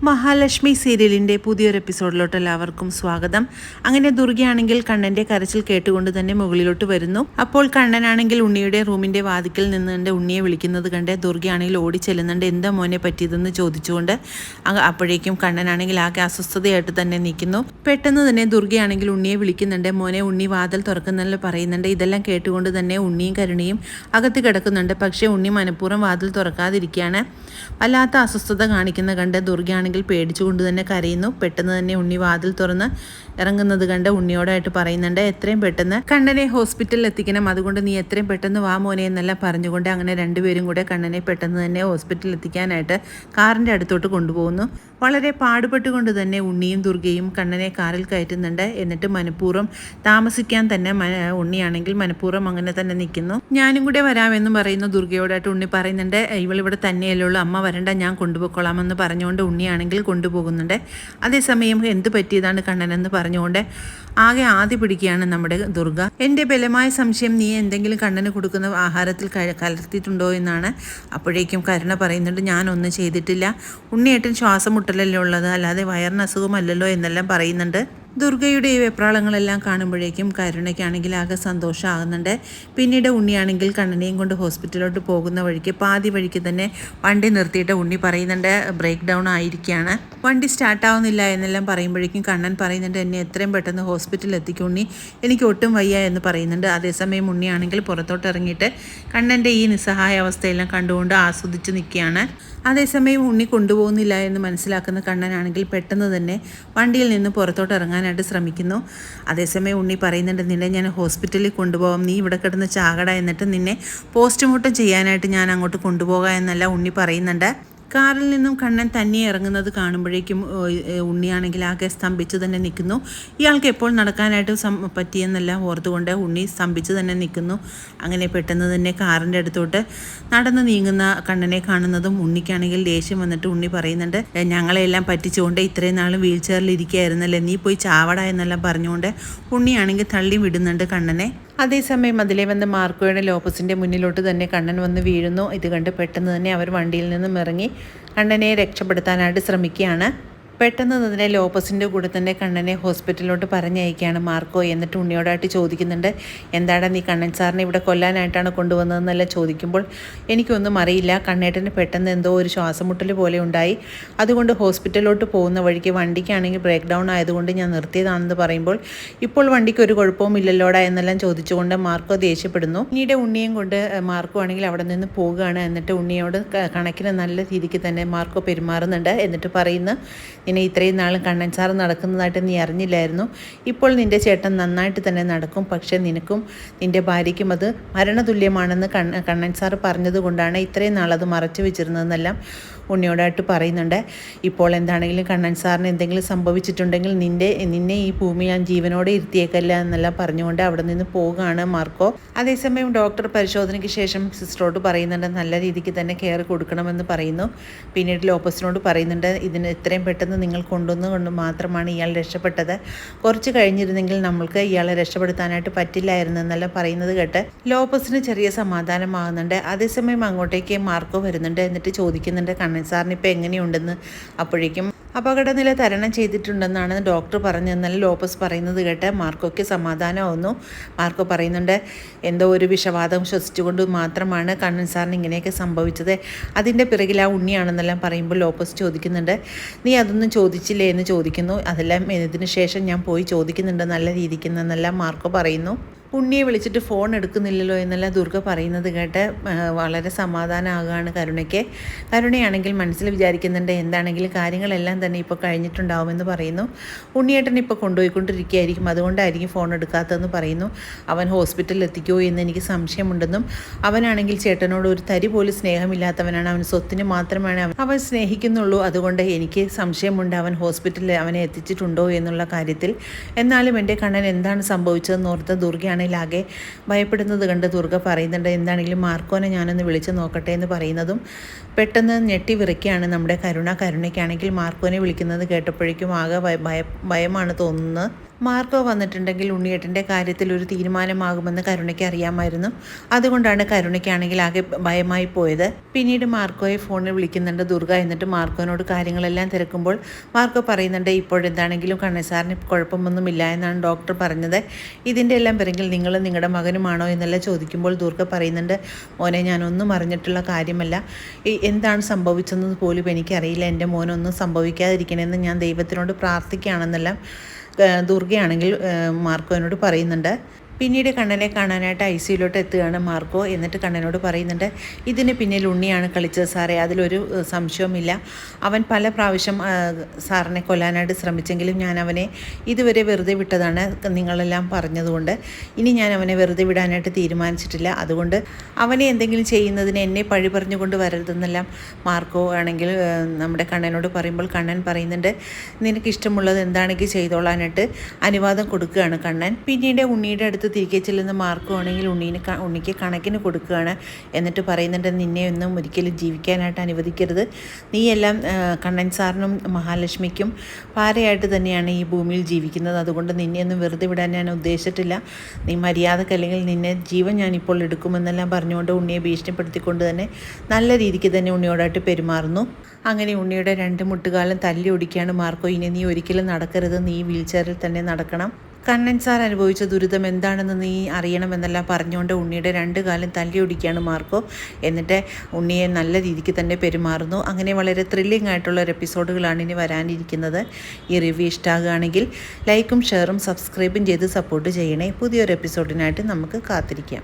മഹാലക്ഷ്മി സീരിയലിൻ്റെ പുതിയൊരു എപ്പിസോഡിലോട്ട് എല്ലാവർക്കും സ്വാഗതം. അങ്ങനെ ദുർഗയാണെങ്കിൽ കണ്ണൻ്റെ കരച്ചിൽ കേട്ടുകൊണ്ട് തന്നെ മുകളിലോട്ട് വരുന്നു. അപ്പോൾ കണ്ണനാണെങ്കിൽ ഉണ്ണിയുടെ റൂമിൻ്റെ വാതിക്കൽ നിന്നുകൊണ്ട് ഉണ്ണിയെ വിളിക്കുന്നത് കണ്ട് ദുർഗയാണെങ്കിൽ ഓടി ചെല്ലുന്നുണ്ട്. എന്താ മോനെ പറ്റിയതെന്ന് ചോദിച്ചുകൊണ്ട്. അപ്പോഴേക്കും കണ്ണനാണെങ്കിൽ ആകെ അസ്വസ്ഥതയായിട്ട് തന്നെ നിൽക്കുന്നു. പെട്ടെന്ന് തന്നെ ദുർഗയാണെങ്കിൽ ഉണ്ണിയെ വിളിക്കുന്നുണ്ട്. മോനെ ഉണ്ണി വാതിൽ തുറക്കുന്നല്ലോ പറയുന്നുണ്ട്. ഇതെല്ലാം കേട്ടുകൊണ്ട് തന്നെ ഉണ്ണിയും കരുണയും അകത്ത് കിടക്കുന്നുണ്ട്. പക്ഷേ ഉണ്ണി മനഃപൂർവ്വം വാതിൽ തുറക്കാതിരിക്കുകയാണ്. വല്ലാത്ത അസ്വസ്ഥത കാണിക്കുന്ന കണ്ട് ദുർഗയാണെങ്കിൽ പേടിച്ചുകൊണ്ട് തന്നെ കരയുന്നു. പെട്ടെന്ന് തന്നെ ഉണ്ണി വാതിൽ തുറന്ന് ഇറങ്ങുന്നത് കണ്ട് ഉണ്ണിയോടായിട്ട് പറയുന്നുണ്ട്, എത്രയും പെട്ടെന്ന് കണ്ണനെ ഹോസ്പിറ്റലിൽ എത്തിക്കണം, അതുകൊണ്ട് നീ എത്രയും പെട്ടെന്ന് വാ മോനെ എന്നെല്ലാം പറഞ്ഞുകൊണ്ട് അങ്ങനെ രണ്ടുപേരും കൂടെ കണ്ണനെ പെട്ടെന്ന് തന്നെ ഹോസ്പിറ്റലിൽ എത്തിക്കാനായിട്ട് കാറിൻ്റെ അടുത്തോട്ട് കൊണ്ടുപോകുന്നു. വളരെ പാടുപെട്ടുകൊണ്ട് തന്നെ ഉണ്ണിയും ദുർഗയും കണ്ണനെ കാറിൽ കയറ്റുന്നുണ്ട്. എന്നിട്ട് മനഃപൂർവ്വം താമസിക്കാൻ തന്നെ ഉണ്ണിയാണെങ്കിൽ മനഃപൂർവ്വം അങ്ങനെ തന്നെ നിൽക്കുന്നു. ഞാനും കൂടെ വരാമെന്ന് പറയുന്നു. ദുർഗയോടായിട്ട് ഉണ്ണി പറയുന്നുണ്ട്, ഇവളിവിടെ തന്നെയല്ലേ ഉള്ളൂ, അമ്മ വരണ്ട, ഞാൻ കൊണ്ടുപോയിക്കൊള്ളാമെന്ന് പറഞ്ഞുകൊണ്ട് ഉണ്ണിയാണെങ്കിൽ കൊണ്ടുപോകുന്നുണ്ട്. അതേസമയം എന്ത് പറ്റിയതാണ് കണ്ണനെന്ന് പറഞ്ഞുകൊണ്ട് ആകെ ആദ്യ പിടിക്കുകയാണ് നമ്മുടെ ദുർഗ. എൻ്റെ ബലമായ സംശയം നീ എന്തെങ്കിലും കണ്ണന് കൊടുക്കുന്ന ആഹാരത്തിൽ കലർത്തിയിട്ടുണ്ടോ എന്നാണ്. അപ്പോഴേക്കും കരുണ പറയുന്നുണ്ട്, ഞാനൊന്നും ചെയ്തിട്ടില്ല, ഉണ്ണിയേട്ടൻ ശ്വാസം മുട്ടലല്ലേ ഉള്ളത്, അല്ലാതെ വയറിന് അസുഖമല്ലല്ലോ എന്നെല്ലാം പറയുന്നുണ്ട്. ദുർഗയുടെ ഈ വെപ്രാളങ്ങളെല്ലാം കാണുമ്പോഴേക്കും കരുണയ്ക്കാണെങ്കിൽ ആകെ സന്തോഷമാകുന്നുണ്ട്. പിന്നീട് ഉണ്ണിയാണെങ്കിൽ കണ്ണനെയും കൊണ്ട് ഹോസ്പിറ്റലിലോട്ട് പോകുന്ന വഴിക്ക് പാതി വഴിക്ക് തന്നെ വണ്ടി നിർത്തിയിട്ട് ഉണ്ണി പറയുന്നുണ്ട് ബ്രേക്ക് ഡൗൺ ആയിരിക്കുകയാണ്, വണ്ടി സ്റ്റാർട്ടാവുന്നില്ല എന്നെല്ലാം പറയുമ്പോഴേക്കും കണ്ണൻ പറയുന്നുണ്ട്, എന്നെ എത്രയും പെട്ടെന്ന് ഹോസ്പിറ്റലിൽ എത്തിക്കും ഉണ്ണി, എനിക്ക് ഒട്ടും വയ്യ എന്ന് പറയുന്നുണ്ട്. അതേസമയം ഉണ്ണിയാണെങ്കിൽ പുറത്തോട്ട് ഇറങ്ങിയിട്ട് കണ്ണൻ്റെ ഈ നിസ്സഹായ അവസ്ഥയെല്ലാം കണ്ടുകൊണ്ട് ആസ്വദിച്ച് നിൽക്കുകയാണ്. അതേസമയം ഉണ്ണി കൊണ്ടുപോകുന്നില്ല എന്ന് മനസ്സിലാക്കുന്ന കണ്ണനാണെങ്കിൽ പെട്ടെന്ന് തന്നെ വണ്ടിയിൽ നിന്ന് പുറത്തോട്ട് ഇറങ്ങാനായിട്ട് ശ്രമിക്കുന്നു. അതേസമയം ഉണ്ണി പറയുന്നുണ്ട്, നിന്നെ ഞാൻ ഹോസ്പിറ്റലിൽ കൊണ്ടുപോകാം, നീ ഇവിടെ കിടന്ന് ചാകട, എന്നിട്ട് നിന്നെ പോസ്റ്റ്മോർട്ടം ചെയ്യാനായിട്ട് ഞാൻ അങ്ങോട്ട് കൊണ്ടുപോകാം എന്നല്ല ഉണ്ണി പറയുന്നുണ്ട്. കാറിൽ നിന്നും കണ്ണൻ തന്നെ ഇറങ്ങുന്നത് കാണുമ്പോഴേക്കും ഉണ്ണിയാണെങ്കിൽ ആകെ സ്തംഭിച്ച് തന്നെ നിൽക്കുന്നു. ഇയാൾക്ക് എപ്പോൾ നടക്കാനായിട്ട് പറ്റിയെന്നെല്ലാം ഓർത്തുകൊണ്ട് ഉണ്ണി സ്തംഭിച്ച് തന്നെ നിൽക്കുന്നു. അങ്ങനെ പെട്ടെന്ന് തന്നെ കാറിൻ്റെ അടുത്തോട്ട് നടന്ന് നീങ്ങുന്ന കണ്ണനെ കാണുന്നതും ഉണ്ണിക്കാണെങ്കിൽ ദേഷ്യം വന്നിട്ട് ഉണ്ണി പറയുന്നുണ്ട്, ഞങ്ങളെല്ലാം പറ്റിച്ചുകൊണ്ട് ഇത്രയും നാളും വീൽ ചെയറിൽ ഇരിക്കുകയായിരുന്നല്ലേ, നീ പോയി ചാവട എന്നെല്ലാം പറഞ്ഞുകൊണ്ട് ഉണ്ണിയാണെങ്കിൽ തള്ളി വിടുന്നുണ്ട് കണ്ണനെ. അതേസമയം അതിലെ വന്ന് മാർക്കോയുടെ ലോപ്പസിൻ്റെ മുന്നിലോട്ട് തന്നെ കണ്ണൻ വന്ന് വീഴുന്നു. ഇത് കണ്ട് പെട്ടെന്ന് തന്നെ അവർ വണ്ടിയിൽ നിന്നും ഇറങ്ങി കണ്ണനെ രക്ഷപ്പെടുത്താനായിട്ട് ശ്രമിക്കുകയാണ്. പെട്ടെന്ന് തന്നെ ലോപ്പസിൻ്റെ കൂടെ തന്നെ കണ്ണനെ ഹോസ്പിറ്റലിലോട്ട് പറഞ്ഞയക്കുകയാണ് മാർക്കോ. എന്നിട്ട് ഉണ്ണിയോടായിട്ട് ചോദിക്കുന്നുണ്ട്, എന്താടാ നീ കണ്ണൻ സാറിനെ ഇവിടെ കൊല്ലാനായിട്ടാണ് കൊണ്ടുവന്നതെന്നെല്ലാം ചോദിക്കുമ്പോൾ എനിക്കൊന്നും അറിയില്ല, കണ്ണേട്ടന് പെട്ടെന്ന് എന്തോ ഒരു ശ്വാസമുട്ടൽ പോലെ ഉണ്ടായി, അതുകൊണ്ട് ഹോസ്പിറ്റലിലോട്ട് പോകുന്ന വഴിക്ക് വണ്ടിക്കാണെങ്കിൽ ബ്രേക്ക് ഡൗൺ ആയതുകൊണ്ട് ഞാൻ നിർത്തിയതാണെന്ന് പറയുമ്പോൾ ഇപ്പോൾ വണ്ടിക്ക് ഒരു കുഴപ്പവും ഇല്ലല്ലോടാ എന്നെല്ലാം ചോദിച്ചുകൊണ്ട് മാർക്കോ ദേഷ്യപ്പെടുന്നു. പിന്നീട് ഉണ്ണിയും കൊണ്ട് മാർക്കോ ആണെങ്കിൽ അവിടെ നിന്ന് പോവുകയാണ്. എന്നിട്ട് ഉണ്ണിയോട് കണക്കിന് നല്ല രീതിക്ക് തന്നെ മാർക്കോ പെരുമാറുന്നുണ്ട്. എന്നിട്ട് പറയുന്നു, നിന്നെ ഇത്രയും നാളും കണ്ണൻ സാറ് നടക്കുന്നതായിട്ട് നീ അറിഞ്ഞില്ലായിരുന്നു, ഇപ്പോൾ നിൻ്റെ ചേട്ടൻ നന്നായിട്ട് തന്നെ നടക്കും, പക്ഷേ നിനക്കും നിൻ്റെ ഭാര്യയ്ക്കും അത് മരണതുല്യമാണെന്ന് കണ്ണൻ സാറ് പറഞ്ഞതുകൊണ്ടാണ് ഇത്രയും നാളത് മറച്ചു വെച്ചിരുന്നതെന്നെല്ലാം ഉണ്ണിയോടായിട്ട് പറയുന്നുണ്ട്. ഇപ്പോൾ എന്താണെങ്കിലും കണ്ണൻ സാറിന് എന്തെങ്കിലും സംഭവിച്ചിട്ടുണ്ടെങ്കിൽ നിന്നെ ഈ ഭൂമി ഞാൻ ജീവനോടെ ഇരുത്തിയേക്കല്ല എന്നെല്ലാം പറഞ്ഞുകൊണ്ട് അവിടെ നിന്ന് പോവുകയാണ് മാർക്കോ. അതേസമയം ഡോക്ടർ പരിശോധനയ്ക്ക് ശേഷം സിസ്റ്ററോട് പറയുന്നുണ്ട്, നല്ല രീതിക്ക് തന്നെ കെയർ കൊടുക്കണമെന്ന് പറയുന്നു. പിന്നീട് ലോപ്പസിനോട് പറയുന്നുണ്ട്, ഇതിന് എത്രയും പെട്ടെന്ന് നിങ്ങൾ കൊണ്ടുവന്നുകൊണ്ട് മാത്രമാണ് ഇയാൾ രക്ഷപ്പെട്ടത്, കുറച്ച് കഴിഞ്ഞിരുന്നെങ്കിൽ നമ്മൾക്ക് ഇയാളെ രക്ഷപ്പെടുത്താനായിട്ട് പറ്റില്ലായിരുന്നു എന്നെല്ലാം പറയുന്നത് കേട്ട് ലോപ്പസിന് ചെറിയ സമാധാനമാകുന്നുണ്ട്. അതേസമയം അങ്ങോട്ടേക്ക് മാർക്കോ വരുന്നുണ്ട്. എന്നിട്ട് ചോദിക്കുന്നുണ്ട്, കണ്ണൻ സാറിന് ഇപ്പോൾ എങ്ങനെയുണ്ടെന്ന്. അപ്പോഴേക്കും അപകടനില തരണം ചെയ്തിട്ടുണ്ടെന്നാണ് ഡോക്ടർ പറഞ്ഞതെന്നാൽ ലോപ്പസ് പറയുന്നത് കേട്ട് മാർക്കോയ്ക്ക് സമാധാനമാവുന്നു. മാർക്കോ പറയുന്നുണ്ട്, എന്തോ ഒരു വിഷവാതം ശ്വസിച്ചുകൊണ്ട് മാത്രമാണ് കണ്ണൻ സാറിന് ഇങ്ങനെയൊക്കെ സംഭവിച്ചത്, അതിൻ്റെ പിറകിൽ ആ ഉണ്ണിയാണെന്നെല്ലാം പറയുമ്പോൾ ലോപ്പസ് ചോദിക്കുന്നുണ്ട്, നീ അതൊന്നും ചോദിച്ചില്ലേ എന്ന് ചോദിക്കുന്നു. അതെല്ലാം ഇതിന് ശേഷം ഞാൻ പോയി ചോദിക്കുന്നുണ്ട് നല്ല രീതിക്കെന്നെല്ലാം മാർക്കോ പറയുന്നു. ഉണ്ണിയെ വിളിച്ചിട്ട് ഫോൺ എടുക്കുന്നില്ലല്ലോ എന്നെല്ലാം ദുർഗ പറയുന്നത് കേട്ട് വളരെ സമാധാനമാകുകയാണ് കരുണയ്ക്ക്. കരുണയാണെങ്കിൽ മനസ്സിൽ വിചാരിക്കുന്നുണ്ട്, എന്താണെങ്കിലും കാര്യങ്ങളെല്ലാം തന്നെ ഇപ്പോൾ കഴിഞ്ഞിട്ടുണ്ടാവുമെന്ന് പറയുന്നു. ഉണ്ണിയേട്ടൻ ഇപ്പോൾ കൊണ്ടുപോയിക്കൊണ്ടിരിക്കുകയായിരിക്കും, അതുകൊണ്ടായിരിക്കും ഫോൺ എടുക്കാത്തതെന്ന് പറയുന്നു. അവൻ ഹോസ്പിറ്റലിൽ എത്തിക്കുമോ എന്ന് എനിക്ക് സംശയമുണ്ടെന്നും, അവനാണെങ്കിൽ ചേട്ടനോട് ഒരു തരി പോലും സ്നേഹമില്ലാത്തവനാണ്, അവൻ സ്വത്തിന് മാത്രമാണ് അവൻ സ്നേഹിക്കുന്നുള്ളൂ, അതുകൊണ്ട് എനിക്ക് സംശയമുണ്ട് അവൻ ഹോസ്പിറ്റലിൽ അവനെ എത്തിച്ചിട്ടുണ്ടോ എന്നുള്ള കാര്യത്തിൽ. എന്നാലും എൻ്റെ കണ്ണൻ എന്താണ് സംഭവിച്ചതെന്ന് ഓർത്ത് ദുർഗയാണ് ആകെ ഭയപ്പെടുന്നത് കണ്ട് ദുർഗ പറയുന്നുണ്ട്, എന്താണെങ്കിലും മാർക്കോനെ ഞാനൊന്ന് വിളിച്ച് നോക്കട്ടെ എന്ന് പറയുന്നതും പെട്ടെന്ന് ഞെട്ടി വിറയ്ക്കുകയാണ് നമ്മുടെ കരുണയ്ക്കാണെങ്കിൽ മാർക്കോനെ വിളിക്കുന്നത് കേട്ടപ്പോഴേക്കും ആകെ ഭയമാണ് തോന്നുന്നത്. മാർക്കോ വന്നിട്ടുണ്ടെങ്കിൽ ഉണ്ണിയേട്ടൻ്റെ കാര്യത്തിൽ ഒരു തീരുമാനമാകുമെന്ന് കരുണയ്ക്ക് അറിയാമായിരുന്നു. അതുകൊണ്ടാണ് കരുണയ്ക്കാണെങ്കിൽ ആകെ ഭയമായി പോയത്. പിന്നീട് മാർക്കോയെ ഫോണിൽ വിളിക്കുന്നുണ്ട് ദുർഗ. എന്നിട്ട് മാർക്കോനോട് കാര്യങ്ങളെല്ലാം തിരക്കുമ്പോൾ മാർക്കോ പറയുന്നുണ്ട് ഇപ്പോഴെന്താണെങ്കിലും കണ്ണസാറിന് കുഴപ്പമൊന്നുമില്ല എന്നാണ് ഡോക്ടർ പറഞ്ഞത്. ഇതിൻ്റെ എല്ലാം പിറകിൽ നിങ്ങളും നിങ്ങളുടെ മകനുമാണോ എന്നെല്ലാം ചോദിക്കുമ്പോൾ ദുർഗ പറയുന്നുണ്ട് മോനെ, ഞാനൊന്നും അറിഞ്ഞിട്ടുള്ള കാര്യമല്ല. എന്താണ് സംഭവിച്ചെന്നത് പോലും എനിക്കറിയില്ല. എൻ്റെ മോനൊന്നും സംഭവിക്കാതിരിക്കണമെന്ന് ഞാൻ ദൈവത്തിനോട് പ്രാർത്ഥിക്കുകയാണെന്നെല്ലാം ദുർഗയാണെങ്കിൽ മാർക്കോനോട് പറയുന്നുണ്ട്. പിന്നീട് കണ്ണനെ കാണാനായിട്ട് ICUലോട്ട് എത്തുകയാണ് മാർക്കോ. എന്നിട്ട് കണ്ണനോട് പറയുന്നുണ്ട് ഇതിന് പിന്നിൽ ഉണ്ണിയാണ് കളിച്ചത് സാറേ, അതിലൊരു സംശയവുമില്ല. അവൻ പല പ്രാവശ്യം സാറിനെ കൊല്ലാനായിട്ട് ശ്രമിച്ചെങ്കിലും ഞാൻ അവനെ ഇതുവരെ വെറുതെ വിട്ടതാണ് നിങ്ങളെല്ലാം പറഞ്ഞതുകൊണ്ട്. ഇനി ഞാൻ അവനെ വെറുതെ വിടാനായിട്ട് തീരുമാനിച്ചിട്ടില്ല. അതുകൊണ്ട് അവനെ എന്തെങ്കിലും ചെയ്യുന്നതിന് എന്നെ പഴി പറഞ്ഞുകൊണ്ട് വരരുതെന്നെല്ലാം മാർക്കോ ആണെങ്കിൽ നമ്മുടെ കണ്ണനോട് പറയുമ്പോൾ കണ്ണൻ പറയുന്നുണ്ട് നിനക്കിഷ്ടമുള്ളത് എന്താണെങ്കിൽ ചെയ്തോളാനായിട്ട് അനുവാദം കൊടുക്കുകയാണ് കണ്ണൻ. പിന്നീട് ഉണ്ണിയുടെ അടുത്ത് തിരികെ ചെല്ലുന്ന മാർക്കോ ആണെങ്കിൽ ഉണ്ണിക്ക് കണക്കിന് കൊടുക്കുകയാണ്. എന്നിട്ട് പറയുന്നുണ്ട് നിന്നെ ഒന്നും ഒരിക്കലും ജീവിക്കാനായിട്ട് അനുവദിക്കരുത്. നീയെല്ലാം കണ്ണൻ സാറിനും മഹാലക്ഷ്മിക്കും പാരയായിട്ട് തന്നെയാണ് ഈ ഭൂമിയിൽ ജീവിക്കുന്നത്. അതുകൊണ്ട് നിന്നെയൊന്നും വെറുതെ വിടാൻ ഞാൻ ഉദ്ദേശിച്ചിട്ടില്ല. നീ മര്യാദക്കല്ലെങ്കിൽ നിന്നെ ജീവൻ ഞാനിപ്പോൾ എടുക്കുമെന്നെല്ലാം പറഞ്ഞുകൊണ്ട് ഉണ്ണിയെ ഭീഷണിപ്പെടുത്തിക്കൊണ്ട് തന്നെ നല്ല രീതിക്ക് തന്നെ ഉണ്ണിയോടായിട്ട് പെരുമാറുന്നു. അങ്ങനെ ഉണ്ണിയുടെ 2 മുട്ടുകാലം തല്ലി ഒടിക്കുകയാണ് മാർക്കോ. ഇനി നീ ഒരിക്കലും നടക്കരുത്, നീ വീൽചെയറിൽ തന്നെ നടക്കണം. കണ്ണൻ സാർ അനുഭവിച്ച ദുരിതം എന്താണെന്ന് നീ അറിയണമെന്നെല്ലാം പറഞ്ഞുകൊണ്ട് ഉണ്ണിയുടെ 2 കാലും തല്ലി ഒടിക്കുകയാണ് മാർക്കോ. എന്നിട്ട് ഉണ്ണിയെ നല്ല രീതിക്ക് തന്നെ പെരുമാറുന്നു. അങ്ങനെ വളരെ ത്രില്ലിംഗ് ആയിട്ടുള്ള ഒരു എപ്പിസോഡുകളാണ് ഇനി വരാനിരിക്കുന്നത്. ഈ റിവ്യൂ ഇഷ്ടമാകുകയാണെങ്കിൽ ലൈക്കും ഷെയറും സബ്സ്ക്രൈബും ചെയ്ത് സപ്പോർട്ട് ചെയ്യണേ. പുതിയൊരു എപ്പിസോഡിനായിട്ട് നമുക്ക് കാത്തിരിക്കാം.